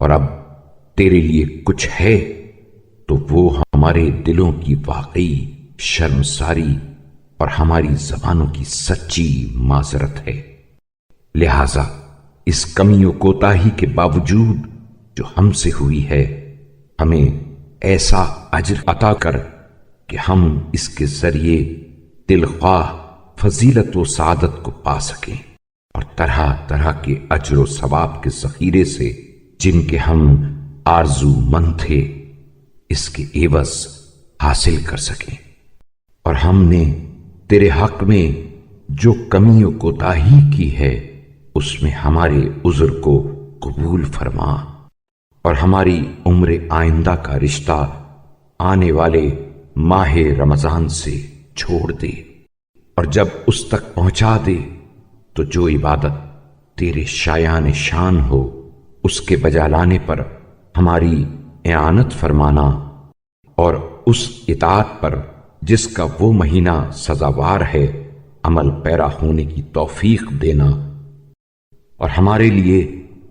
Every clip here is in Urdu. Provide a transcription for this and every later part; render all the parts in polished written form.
اور اب تیرے لیے کچھ ہے تو وہ ہمارے دلوں کی واقعی شرمساری اور ہماری زبانوں کی سچی معذرت ہے۔ لہذا اس کمی و کوتاہی کے باوجود جو ہم سے ہوئی ہے، ہمیں ایسا اجر عطا کر کہ ہم اس کے ذریعے دلخواہ فضیلت و سعادت کو پا سکیں، اور طرح طرح کے اجر و ثواب کے ذخیرے سے جن کے ہم آرزو مند تھے اس کے عوض حاصل کر سکیں۔ اور ہم نے تیرے حق میں جو کمی و کوتاہی کی ہے اس میں ہمارے عذر کو قبول فرما، اور ہماری عمر آئندہ کا رشتہ آنے والے ماہ رمضان سے چھوڑ دے، اور جب اس تک پہنچا دے تو جو عبادت تیرے شایان شان ہو اس کے بجا لانے پر ہماری اعانت فرمانا، اور اس اطاعت پر جس کا وہ مہینہ سزاوار ہے عمل پیرا ہونے کی توفیق دینا، اور ہمارے لیے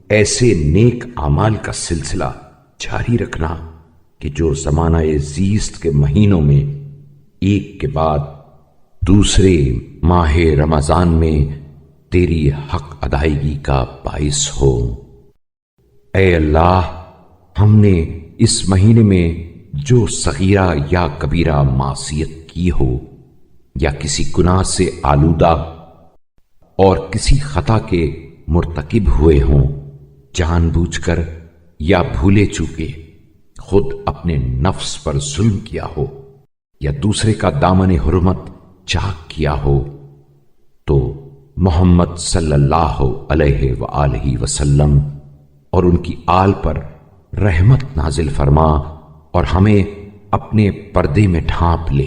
ایسے نیک اعمال کا سلسلہ جاری رکھنا کہ جو زمانہ زیست کے مہینوں میں ایک کے بعد دوسرے ماہ رمضان میں تیری حق ادائیگی کا باعث ہو۔ اے اللہ، ہم نے اس مہینے میں جو صغیرہ یا کبیرہ معصیت کی ہو یا کسی گناہ سے آلودہ اور کسی خطا کے مرتکب ہوئے ہوں، جان بوجھ کر یا بھولے چوکے خود اپنے نفس پر ظلم کیا ہو یا دوسرے کا دامن حرمت چاک کیا ہو، تو محمد صلی اللہ علیہ وآلہ وسلم اور ان کی آل پر رحمت نازل فرما اور ہمیں اپنے پردے میں ڈھانپ لے۔